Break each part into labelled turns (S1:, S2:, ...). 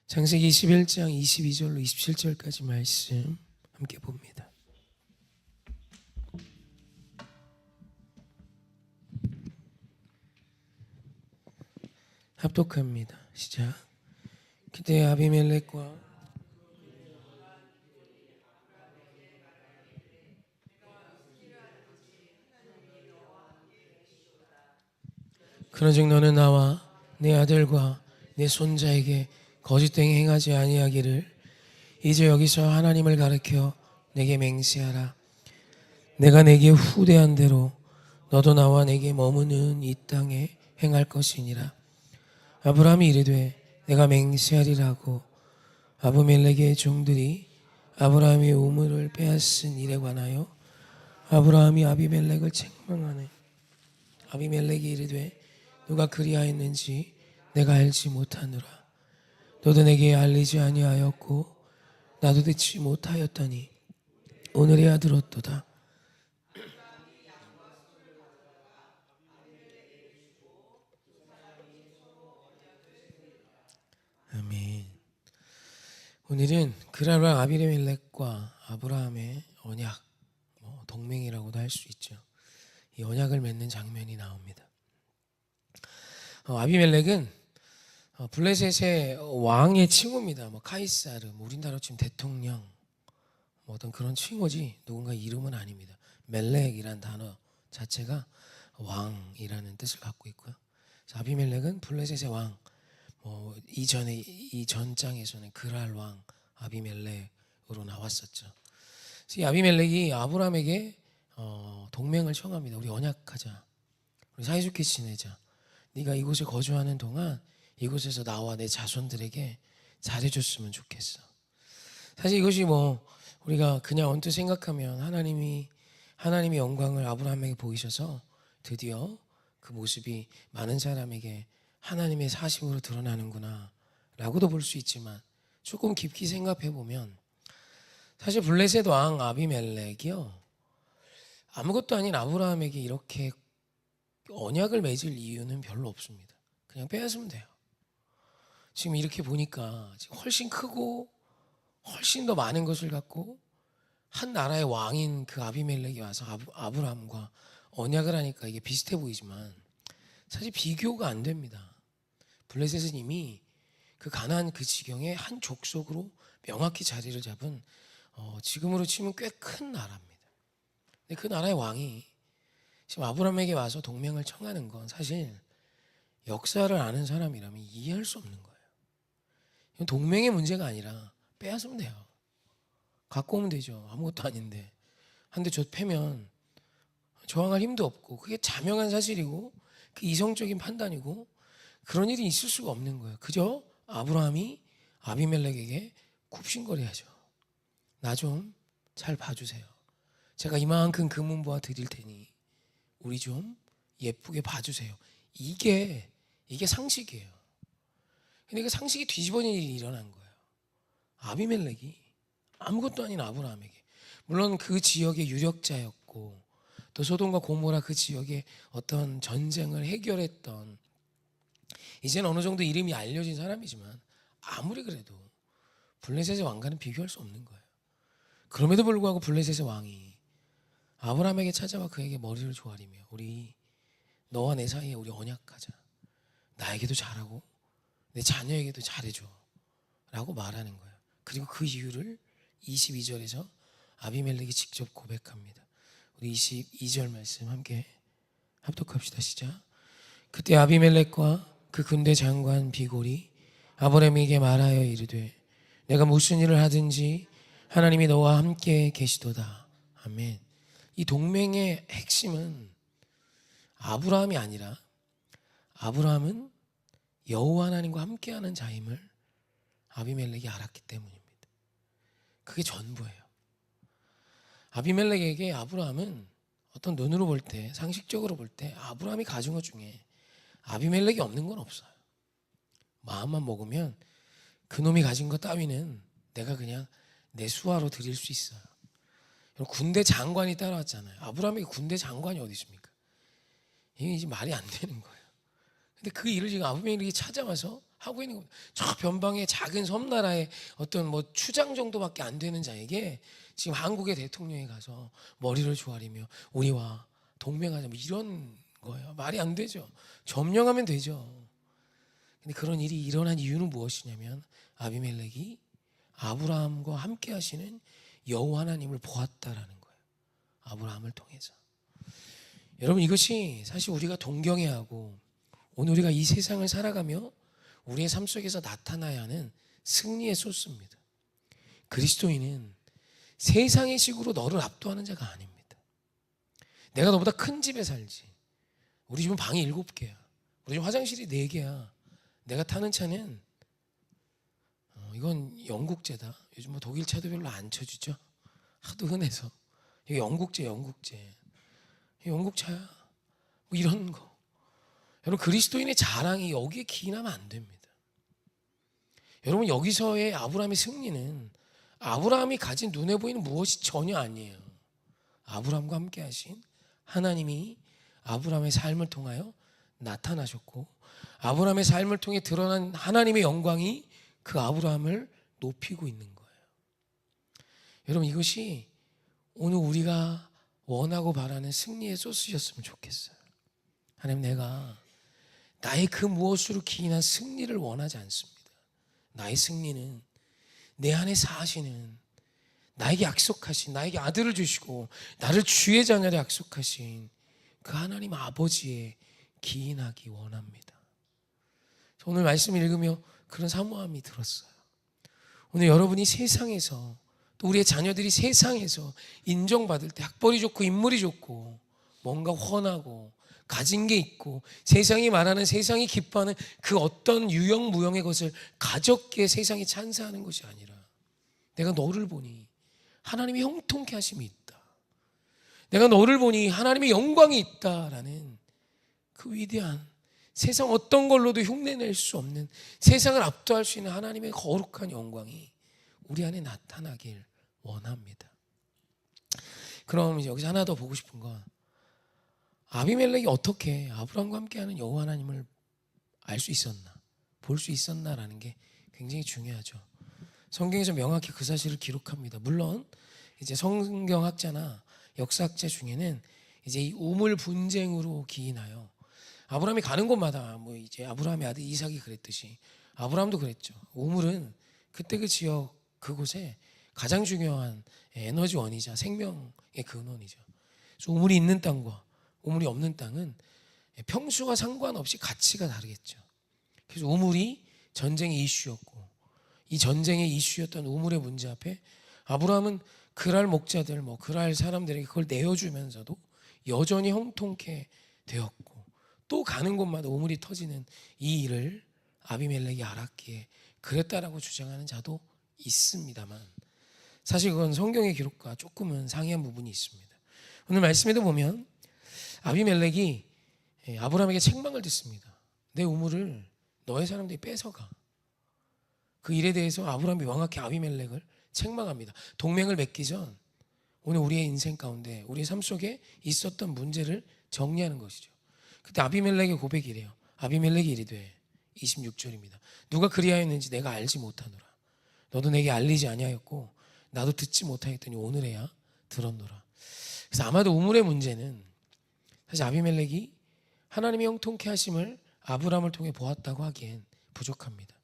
S1: 창세기 21장 22절로 27절까지 말씀 함께 봅니다. 합독합니다. 시작. 그때 아비멜렉과 그런즉 너는 나와 내 아들과 내 손자에게 거짓되게 행하지 아니하기를 이제 여기서 하나님을 가르쳐 내게 맹세하라. 내가 내게 후대한 대로 너도 나와 내게 머무는 이 땅에 행할 것이니라. 아브라함이 이르되 내가 맹세하리라고 아비멜렉의 종들이 아브라함의 우물을 빼앗은 일에 관하여 아브라함이 아비멜렉을 책망하네. 아비멜렉이 이르되 누가 그리하였는지 내가 알지 못하노라. 너도 내게 알리지 아니하였고 나도 듣지 못하였더니 오늘에야 들었도다. 아멘. 오늘은 그랄과 아비멜렉과 아브라함의 언약, 동맹이라고도 할 수 있죠. 이 언약을 맺는 장면이 나옵니다. 아비멜렉은 블레셋의 왕의 칭호입니다. 카이사르, 우리나라로 치면 대통령, 어떤 그런 칭호지 누군가 이름은 아닙니다. 멜렉이란 단어 자체가 왕이라는 뜻을 갖고 있고요. 아비멜렉은 블레셋의 왕. 이전에 이 전장에서는 그랄 왕 아비멜렉으로 나왔었죠. 그래서 이 아비멜렉이 아브라함에게 동맹을 청합니다. 우리 언약하자. 우리 사이좋게 지내자. 네가 이곳에 거주하는 동안 이곳에서 나와 내 자손들에게 잘해줬으면 좋겠어. 사실 이것이 우리가 그냥 언뜻 생각하면 하나님이 영광을 아브라함에게 보이셔서 드디어 그 모습이 많은 사람에게 하나님의 사심으로 드러나는구나 라고도 볼 수 있지만 조금 깊이 생각해 보면 사실 블레셋 왕 아비멜렉이요 아무것도 아닌 아브라함에게 이렇게 언약을 맺을 이유는 별로 없습니다. 그냥 빼앗으면 돼요. 지금 이렇게 보니까 지금 훨씬 크고 훨씬 더 많은 것을 갖고 한 나라의 왕인 그 아비멜렉이 와서 아브라함과 언약을 하니까 이게 비슷해 보이지만 사실 비교가 안 됩니다. 블레셋은 이미 그 가나안 그 지경의 한 족속으로 명확히 자리를 잡은 지금으로 치면 꽤 큰 나라입니다. 근데 그 나라의 왕이 지금 아브라함에게 와서 동맹을 청하는 건 사실 역사를 아는 사람이라면 이해할 수 없는 거예요. 이건 동맹의 문제가 아니라 빼앗으면 돼요. 갖고 오면 되죠. 아무것도 아닌데. 한데 저 패면 저항할 힘도 없고 그게 자명한 사실이고 그 이성적인 판단이고 그런 일이 있을 수가 없는 거예요. 그저 아브라함이 아비멜렉에게 굽신거려야죠. 나 좀 잘 봐주세요. 제가 이만큼 금은보화 드릴 테니 우리 좀 예쁘게 봐주세요. 이게 상식이에요. 근데 그 상식이 뒤집어진 일이 일어난 거예요. 아비멜렉이 아무것도 아닌 아브라함에게, 물론 그 지역의 유력자였고 또 소돔과 고모라 그 지역의 어떤 전쟁을 해결했던 이제는 어느 정도 이름이 알려진 사람이지만 아무리 그래도 블레셋의 왕과는 비교할 수 없는 거예요. 그럼에도 불구하고 블레셋의 왕이 아브라함에게 찾아와 그에게 머리를 조아리며 우리 너와 내 사이에 우리 언약하자. 나에게도 잘하고 내 자녀에게도 잘해줘 라고 말하는 거예요. 그리고 그 이유를 22절에서 아비멜렉이 직접 고백합니다. 우리 22절 말씀 함께 합독합시다. 시작. 그때 아비멜렉과 그 군대 장관 비골이 아브라함에게 말하여 이르되 내가 무슨 일을 하든지 하나님이 너와 함께 계시도다. 아멘. 이 동맹의 핵심은 아브라함이 아니라 아브라함은 여호와 하나님과 함께하는 자임을 아비멜렉이 알았기 때문입니다. 그게 전부예요. 아비멜렉에게 아브라함은 어떤 눈으로 볼 때, 상식적으로 볼 때 아브라함이 가진 것 중에 아비멜렉이 없는 건 없어요. 마음만 먹으면 그놈이 가진 것 따위는 내가 그냥 내 수하로 드릴 수 있어요. 군대 장관이 따라왔잖아요. 아브라함에게 군대 장관이 어디 있습니까? 이게 이제 말이 안 되는 거예요. 근데 그 일을 지금 아비멜렉이 찾아와서 하고 있는 겁니다. 저 변방의 작은 섬나라의 어떤 뭐 추장 정도밖에 안 되는 자에게 지금 한국의 대통령이 가서 머리를 조아리며 우리와 동맹하자 뭐 이런 거예요. 말이 안 되죠. 점령하면 되죠. 근데 그런 일이 일어난 이유는 무엇이냐면 아비멜렉이 아브라함과 함께 하시는 여호와 하나님을 보았다라는 거예요. 아브라함을 통해서. 여러분, 이것이 사실 우리가 동경해야 하고 오늘 우리가 이 세상을 살아가며 우리의 삶 속에서 나타나야 하는 승리의 소스입니다. 그리스도인은 세상의 식으로 너를 압도하는 자가 아닙니다. 내가 너보다 큰 집에 살지. 우리 집은 방이 7개야. 우리 집 화장실이 4개야. 내가 타는 차는 이건 영국제다. 요즘 뭐 독일 차도 별로 안 쳐주죠. 하도 흔해서. 이거 영국제. 영국차야. 뭐 이런 거. 여러분, 그리스도인의 자랑이 여기에 기인하면 안 됩니다. 여러분, 여기서의 아브라함의 승리는 아브라함이 가진 눈에 보이는 무엇이 전혀 아니에요. 아브라함과 함께 하신 하나님이 아브라함의 삶을 통하여 나타나셨고 아브라함의 삶을 통해 드러난 하나님의 영광이 그 아브라함을 높이고 있는 거예요. 여러분, 이것이 오늘 우리가 원하고 바라는 승리의 소스였으면 좋겠어요. 하나님, 내가 나의 그 무엇으로 기인한 승리를 원하지 않습니다. 나의 승리는 내 안에 사시는 나에게 약속하신, 나에게 아들을 주시고 나를 주의 자녀로 약속하신 그 하나님 아버지에 기인하기 원합니다. 오늘 말씀을 읽으며 그런 사모함이 들었어요. 오늘 여러분이 세상에서 또 우리의 자녀들이 세상에서 인정받을 때 학벌이 좋고 인물이 좋고 뭔가 훤하고 가진 게 있고 세상이 말하는, 세상이 기뻐하는 그 어떤 유형무형의 것을 가졌기에 세상이 찬사하는 것이 아니라 내가 너를 보니 하나님의 형통케 하심이 있다. 내가 너를 보니 하나님의 영광이 있다라는 그 위대한, 세상 어떤 걸로도 흉내낼 수 없는, 세상을 압도할 수 있는 하나님의 거룩한 영광이 우리 안에 나타나길 원합니다. 그럼 이제 여기서 하나 더 보고 싶은 건 아비멜렉이 어떻게 아브라함과 함께하는 여호와 하나님을 알 수 있었나, 볼 수 있었나라는 게 굉장히 중요하죠. 성경에서 명확히 그 사실을 기록합니다. 물론 이제 성경학자나 역사학자 중에는 이제 이 우물 분쟁으로 기인하여 아브라함이 가는 곳마다 뭐 이제 아브라함의 아들 이삭이 그랬듯이 아브라함도 그랬죠. 우물은 그때 그 지역 그곳에 가장 중요한 에너지원이자 생명의 근원이죠. 그래서 우물이 있는 땅과 우물이 없는 땅은 평수와 상관없이 가치가 다르겠죠. 그래서 우물이 전쟁의 이슈였고 이 전쟁의 이슈였던 우물의 문제 앞에 아브라함은 그랄 목자들, 뭐 그랄 사람들에게 그걸 내어주면서도 여전히 형통케 되었고 또 가는 곳마다 우물이 터지는 이 일을 아비멜렉이 알았기에 그랬다라고 주장하는 자도 있습니다만 사실 그건 성경의 기록과 조금은 상이한 부분이 있습니다. 오늘 말씀에도 보면 아비멜렉이 아브라함에게 책망을 듣습니다. 내 우물을 너의 사람들이 뺏어가. 그 일에 대해서 아브라함이 명확히 아비멜렉을 책망합니다. 동맹을 맺기 전 오늘 우리의 인생 가운데 우리의 삶 속에 있었던 문제를 정리하는 것이죠. 그때 아비멜렉의 고백이래요. 아비멜렉이 이르되 26절입니다. 누가 그리하였는지 내가 알지 못하노라. 너도 내게 알리지 아니하였고 나도 듣지 못하였더니 오늘에야 들었노라. 그래서 아마도 우물의 문제는 사실 아비멜렉이 하나님의 형통케 하심을 아브라함을 통해 보았다고 하기엔 부족합니다.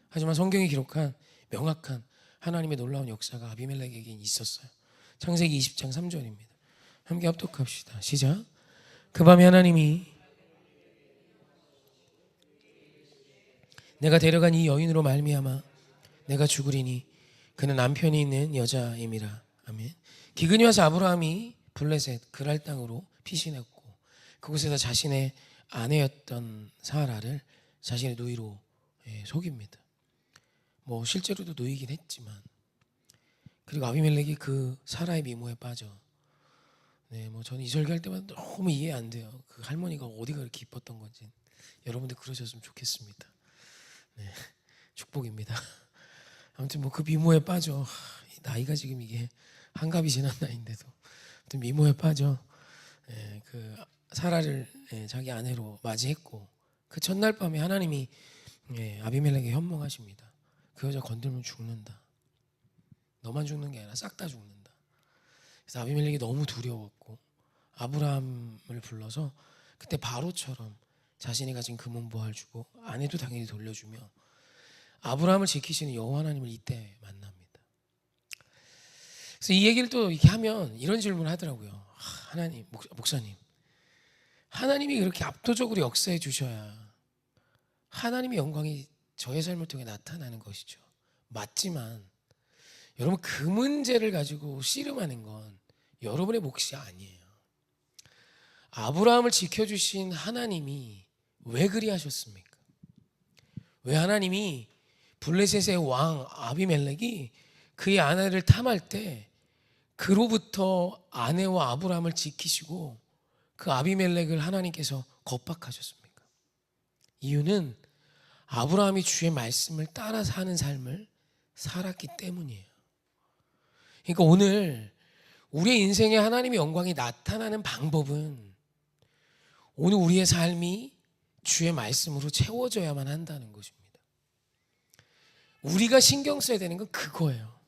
S1: 하지만 성경이 기록한 명확한 하나님의 놀라운 역사가 아비멜렉에겐 있었어요. 창세기 20장 3절입니다. 함께 합독합시다. 시작. 그 밤에 하나님이 내가 데려간 이 여인으로 말미암아 내가 죽으리니 그는 남편이 있는 여자임이라. 아멘. 기근이 와서 아브라함이 블레셋 그랄 땅으로 피신했고 그곳에서 자신의 아내였던 사라를 자신의 누이로 속입니다. 뭐 실제로도 누이긴 했지만 그리고 아비멜렉이 그 사라의 미모에 빠져. 뭐 저는 이 설교할 때마다 너무 이해 안 돼요. 그 할머니가 어디가 그렇게 이뻤던 건지. 여러분들 그러셨으면 좋겠습니다. 축복입니다. 아무튼 뭐 그 미모에 빠져. 나이가 지금 이게 한갑이 지난 나이인데도 아무튼 미모에 빠져 그 사라를 자기 아내로 맞이했고 그 첫날 밤에 하나님이 예, 아비멜렉이 현몽하십니다. 그 여자 건들면 죽는다. 너만 죽는 게 아니라 싹 다 죽는다. 그래서 아비멜렉이 너무 두려웠고 아브라함을 불러서 그때 바로처럼 자신이 가진 금은보화를 주고 아내도 당연히 돌려주며 아브라함을 지키시는 여호와 하나님을 이때 만납니다. 그래서 이 얘기를 또 이렇게 하면 이런 질문을 하더라고요. 하나님, 목사님, 하나님이 그렇게 압도적으로 역사해 주셔야 하나님의 영광이 저의 삶을 통해 나타나는 것이죠. 맞지만 여러분, 그 문제를 가지고 씨름하는 건 여러분의 몫이 아니에요. 아브라함을 지켜주신 하나님이 왜 그리하셨습니까? 왜 하나님이 블레셋의 왕 아비멜렉이 그의 아내를 탐할 때 그로부터 아내와 아브라함을 지키시고 그 아비멜렉을 하나님께서 겁박하셨습니까? 이유는 아브라함이 주의 말씀을 따라 사는 삶을 살았기 때문이에요. 그러니까 오늘 우리의 인생에 하나님의 영광이 나타나는 방법은 오늘 우리의 삶이 주의 말씀으로 채워져야만 한다는 것입니다. 우리가 신경 써야 되는 건 그거예요.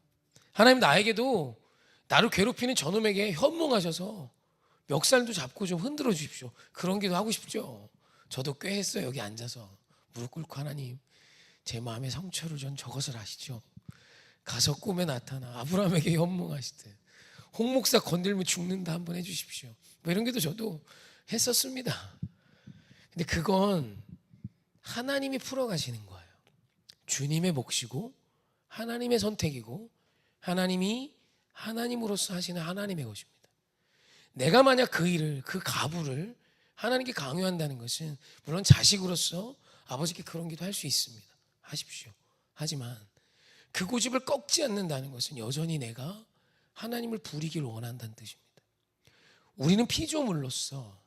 S1: 하나님, 나에게도 나를 괴롭히는 저놈에게 현몽하셔서 멱살도 잡고 좀 흔들어 주십시오. 그런 기도 하고 싶죠. 저도 꽤 했어요. 여기 앉아서 무릎 꿇고, 하나님, 제 마음의 상처를 전 저것을 아시죠. 가서 꿈에 나타나 아브라함에게 현몽하시듯 홍 목사 건들면 죽는다 한번 해주십시오. 뭐 이런 기도 저도 했었습니다. 근데 그건 하나님이 풀어가시는 거예요. 주님의 몫이고 하나님의 선택이고 하나님이 하나님으로서 하시는 하나님의 것입니다. 내가 만약 그 일을, 그 가부를 하나님께 강요한다는 것은 물론 자식으로서 아버지께 그런 기도 할 수 있습니다. 하십시오. 하지만 그 고집을 꺾지 않는다는 것은 여전히 내가 하나님을 부리길 원한다는 뜻입니다. 우리는 피조물로서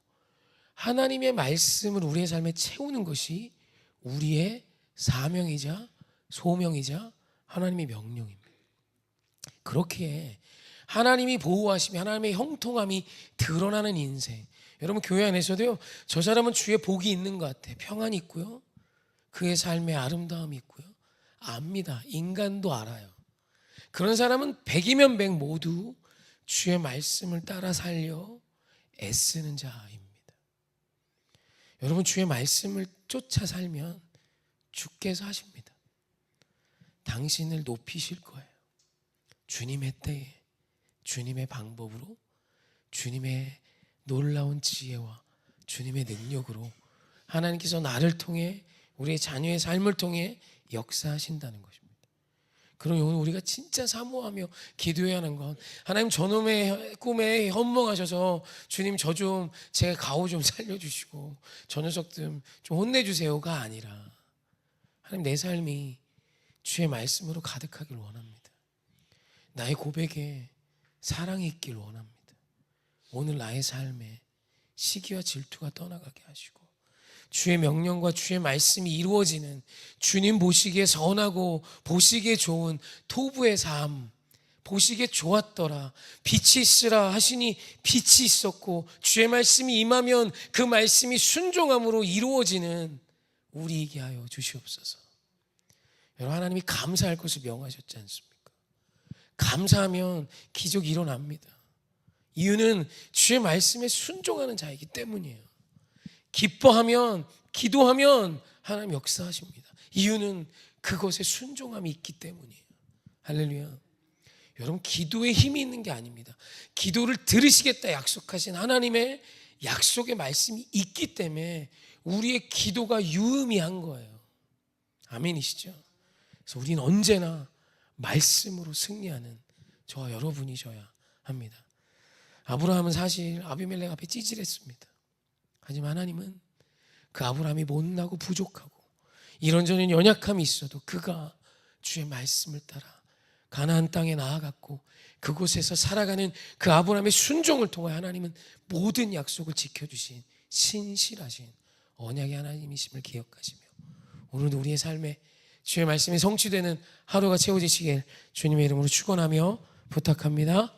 S1: 하나님의 말씀을 우리의 삶에 채우는 것이 우리의 사명이자 소명이자 하나님의 명령입니다. 그렇게 하나님이 보호하시며 하나님의 형통함이 드러나는 인생, 여러분 교회 안에서도요, 저 사람은 주의 복이 있는 것 같아, 평안이 있고요, 그의 삶에 아름다움이 있고요, 압니다. 인간도 알아요. 그런 사람은 100이면 100 모두 주의 말씀을 따라 살려 애쓰는 자입니다. 여러분, 주의 말씀을 쫓아 살면 주께서 하십니다. 당신을 높이실 거예요. 주님의 때에, 주님의 방법으로, 주님의 놀라운 지혜와 주님의 능력으로 하나님께서 나를 통해, 우리의 자녀의 삶을 통해 역사하신다는 것입니다. 그럼 오늘 우리가 진짜 사모하며 기도해야 하는 건, 하나님, 저놈의 꿈에 현몽하셔서 주님 저 좀, 제 가오 좀 살려주시고 저 녀석 좀 혼내주세요가 아니라, 하나님, 내 삶이 주의 말씀으로 가득하길 원합니다. 나의 고백에 사랑이 있길 원합니다. 오늘 나의 삶에 시기와 질투가 떠나가게 하시고 주의 명령과 주의 말씀이 이루어지는, 주님 보시기에 선하고 보시기에 좋은 토부의 삶, 보시기에 좋았더라, 빛이 있으라 하시니 빛이 있었고 주의 말씀이 임하면 그 말씀이 순종함으로 이루어지는 우리에게 하여 주시옵소서. 여러분, 하나님이 감사할 것을 명하셨지 않습니까? 감사하면 기적이 일어납니다. 이유는 주의 말씀에 순종하는 자이기 때문이에요. 기뻐하면, 기도하면 하나님 역사하십니다. 이유는 그것에 순종함이 있기 때문이에요. 할렐루야. 여러분, 기도에 힘이 있는 게 아닙니다. 기도를 들으시겠다 약속하신 하나님의 약속의 말씀이 있기 때문에 우리의 기도가 유의미한 거예요. 아멘이시죠? 그래서 우리는 언제나 말씀으로 승리하는 저와 여러분이셔야 합니다. 아브라함은 사실 아비멜렉 앞에 찌질했습니다. 하지만 하나님은 그 아브라함이 못나고 부족하고 이런저런 연약함이 있어도 그가 주의 말씀을 따라 가나안 땅에 나아갔고 그곳에서 살아가는 그 아브라함의 순종을 통해 하나님은 모든 약속을 지켜주신 신실하신 언약의 하나님이심을 기억하시며 오늘도 우리의 삶에 주의 말씀이 성취되는 하루가 채워지시길 주님의 이름으로 축원하며 부탁합니다.